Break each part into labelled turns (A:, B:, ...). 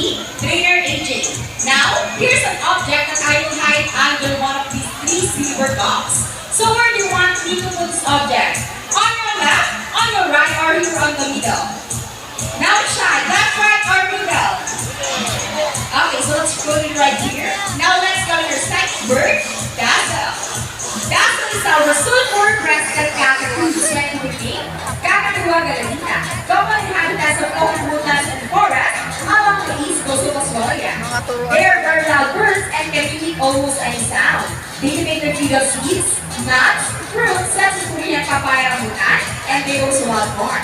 A: me, Trainer AJ. Now, here's an object that I will hide under one of these three silver cups. So where do you want me to put this object? On your left, on your right, or here on the middle? Now shine, left, right, or middle? Okay, so let's put it right here. Now let's go to your second bird, Dazzle. Dazzle is our sulfur crested cockatoo second king, Cockatoo galanina. Common habitats of open woodlands and forests along the east coast of Australia. They are very loud birds and can mimic almost any sound. They make their feed of seeds, nuts, fruits such as Korean papaya rambutan, and they also have corn.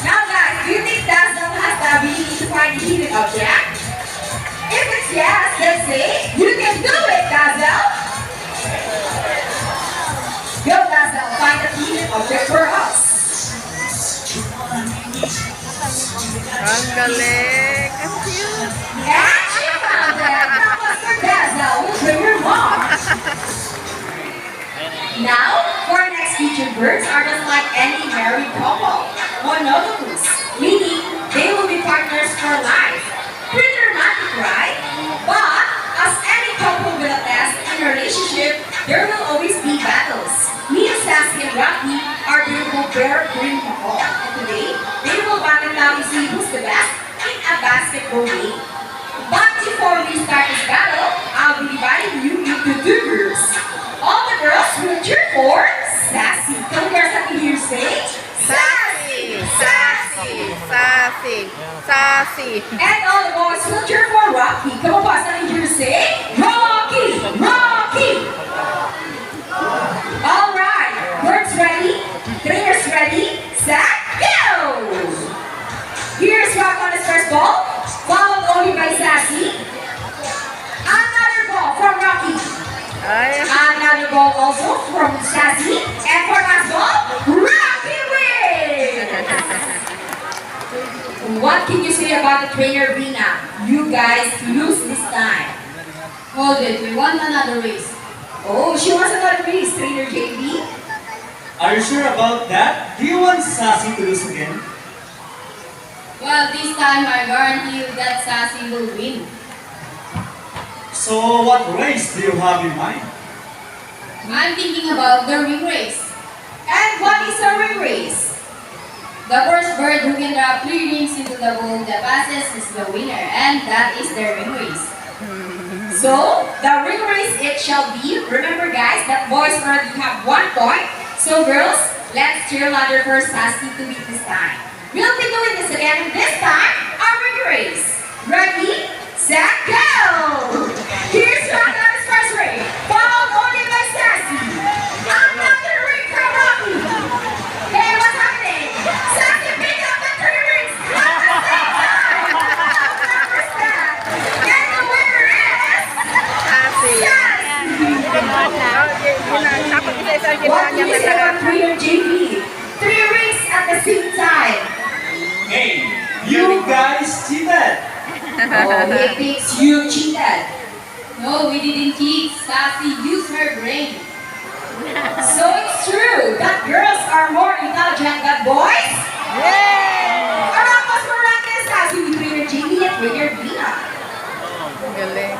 A: Now guys, do you think Dazzle has the ability to find the hidden object? If it's yes, let's say, you can do it, Dazzle! Go, Dazzle, find the hidden object for us.
B: Ang galing! Ang cute!
A: And she found it! Now, Mr. Dazzle, we'll bring your mom. Now, for our next featured birds are just like any married couple. Monogamous, meaning they will be partners for life. Pretty romantic, right? But, as any couple will attest in a relationship, there will always be battles. Me and Sassy and Rocky are beautiful bear green couple. And today, they will battle now to see who's the best in a basketball game. But before we start this battle, I'll be dividing you into two groups. All the girls will cheer for Sassy. Can you guys let me hear you say? Sassy! Sassy!
B: Sassy! Sassy!
A: And all the boys will cheer for Rocky. Come on, boys, let me hear you say Rocky! Rocky! All right, birds ready, trainers ready, set, go! Here's Rock on his first ball, followed only by Sassy. Another ball from Rocky.
B: Ay,
A: Another ball also from Sassy. And for last ball, Rocky wins! What can you say about the trainer, Rina? You guys lose this time.
C: Hold it, we won another race.
A: Oh, she wants another race, trainer JB.
D: Are you sure about that? Do you want Sassy to lose again?
C: Well, this time I guarantee you that Sassy will win.
D: So what race do you have in mind?
C: I'm thinking about the ring race.
A: And what is a ring race?
C: The first bird who can drop 3 rings into the bowl that passes is the winner, and that is the ring race.
A: So, the ring race it shall be. Remember guys, that boys already have 1 point. So girls, let's cheer louder for Sassy to beat this time. We'll be doing this again, and this time, a ring race. Ready, set, go! Here's Rocko's first ring, followed only by Sassy. Another ring from Rocky. Hey, what's happening? Sassy, pick up the 3 rings at the same time. Remember that. And the winner is
B: Sassy!
A: What do you say about Trainer JB? 3 rings at the same time.
D: Hey, you guys cheated!
A: Oh, he thinks you cheated.
C: No, we didn't cheat. Sassy used her brain.
A: So it's true that girls are more intelligent than boys?
B: Yay!
A: Around us for Rocket Sassy with Trainer JB and Trainer Vina.
B: Ang galing.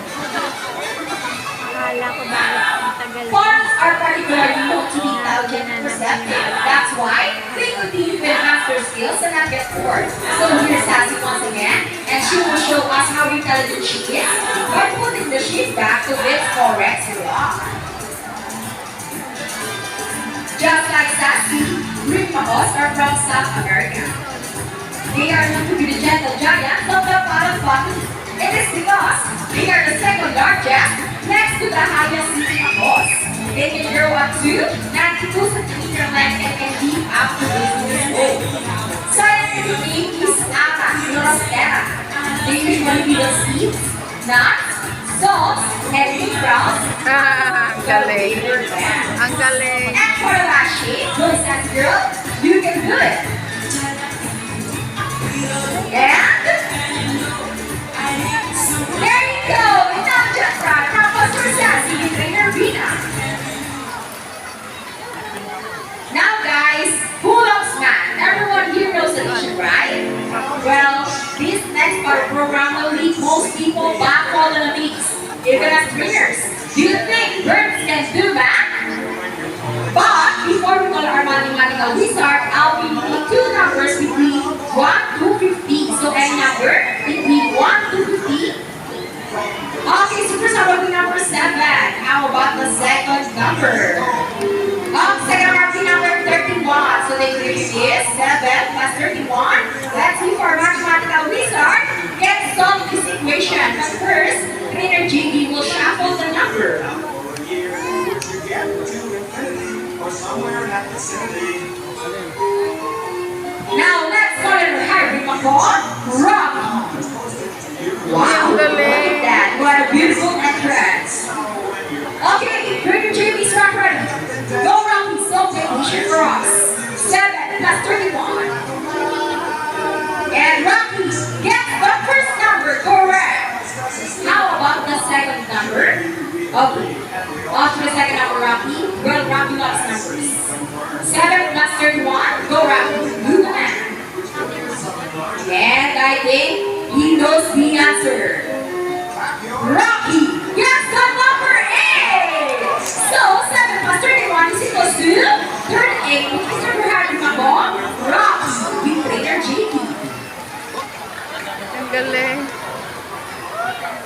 A: Farms are particularly known to be intelligent and perceptive. That's why they continue to enhance their skills and not get bored. So here's Sassy once again, and she will show us how intelligent she is by putting the sheep back to its correct slot. Just like Sassy, Rimahos are from South America. They are known to be the gentle giants of the Parang family. It is because they are the second largest next to the highest sitting horse. They can grow up to 92 centimeter length and can deep up to 8 years old. Scientific name is Aca. They usually feed on seeds, nuts, stalks, and leaf browns.
B: Ang galing. Ang galing.
A: And for the last shape, go Sassy girl, you can do it. And there you go, intelligent rock. Now what's for Sassy with Trainer Rina? Now guys, who loves math? Everyone here knows addition, right? Well, this next part program will lead most people back on the beach, even as trainers. Do you think birds can do that? But before we call our mathematical wizard, I'll be needing two numbers between 1 to 50. So any number between 1 to 50. Okay, so first I'm looking number 7. How about the second number? Second number 31. So the equation is 7 plus 31. Let's see for our mathematical wizard. Let's solve this equation. But first, trainer JB will shuffle the number. Now let's call it a hybrid called rock. Wow, look at that. What a beautiful entrance. Okay, trainer JB's rock ready. Go Rocky, so patient for us. 7 plus 31. And Rocky gets the first number correct. How about the second number? Okay. After the second number, Rocky. Well, Rocky loves numbers. 7 plus 31. Go Rocky. Do the math. And I think he knows the answer. Rocky gets the number 8. So 7 plus 31 is equals to 38. Which is number having a ball? Rocky with trainer JP.
B: Ang galing.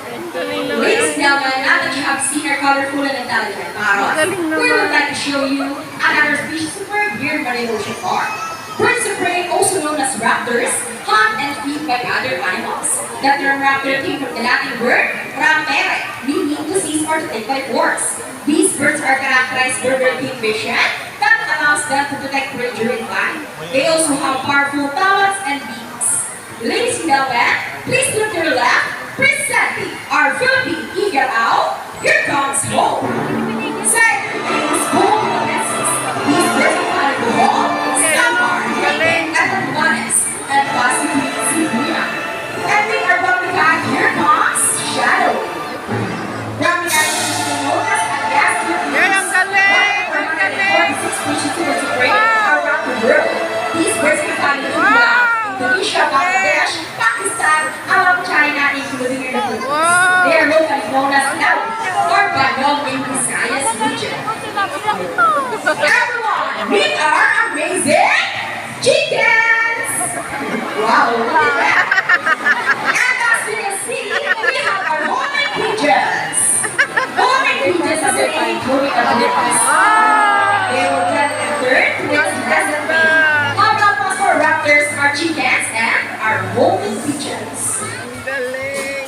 B: Ang galing naman.
A: Ladies and gentlemen, now that you have seen our colorful and intelligent parrots,
B: Galing
A: we
B: naman.
A: would like to show you another species of bird here in Manila Ocean Park. Birds of prey, also known as raptors, hunt and feed by other animals. The term raptor came from the Latin word rapere, meaning to seize or to take by force. These birds are characterized by their keen vision that allows them to detect prey during flight. They also have powerful talons and beaks. Ladies and gentlemen, please look to your left, presenting our Philippine eagle owl. Here comes home. Second is home domestics. These birds are valuable, samar, and honest, and possibly Sibuya. And with our public eye, here comes Shadow. Rocky Island is known as a gas
B: Yan, ang galing. Ang galing.
A: 46 species towards the prey around the world. These birds can find in India, Indonesia, Bangladesh, Pakistan, along China, including in the Philippines.
B: Wow.
A: They are locally known as Laos or Bandung in Visayas region. Everyone, meet our amazing chickens! Wow, look at that! And as you can see, we have our homing pigeons. Homing pigeons is an including of the They will get a third with pleasant being. How about us for raptors, our chickens, and our homing pigeons?
B: Ang galing.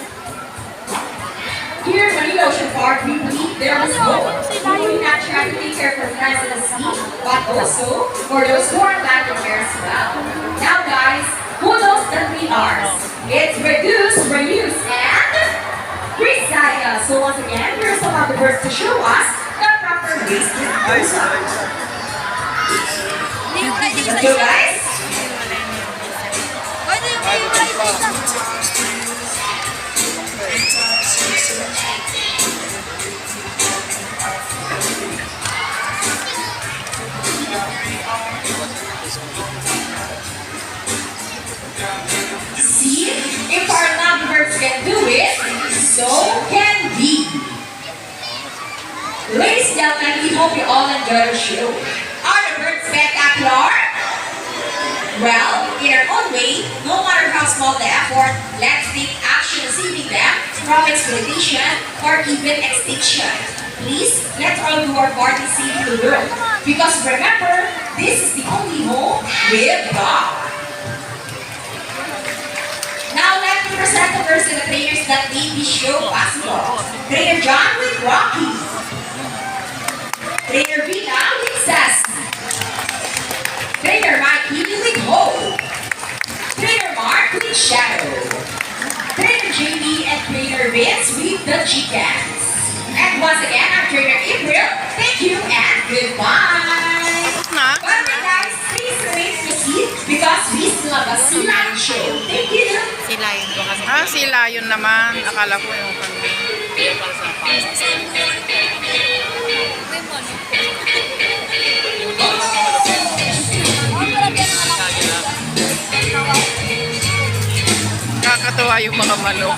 A: Here in Manila Ocean Park, we believe there is hope. We will not try to take care for plants in the sea, but also for those who are landed here as well. Now guys, who knows the 3 R's? It's reduce, reuse, and recycle. So once again, here are some of the words to show us the proper ways to disposal. Let's go guys. See, if our lovebirds can do it, so can we. Ladies and gentlemen, we hope you all enjoy the show. Are the birds spectacular? Well, in our own way, no matter how small the effort, let's take action saving them from exploitation or even extinction. Please, let's all do our part in saving the world. Because remember, this is the only home with God. Now let me present the first of the trainers that made this show possible. Trainer John with Rocky. Trainer Vina with Sassy. Trainer Mikey with Hope. Trainer Mark with Shadow. Trainer JB and Trainer Vince with the Chickens. And once again, I'm Trainer April. Thank you and goodbye.
B: Na?
A: Well, guys, please remain in the seat because we still have a sea lion show. Thank you.
B: Sila yun naman. Akala ko yung kanina. Nakakatuwa yung mga manok.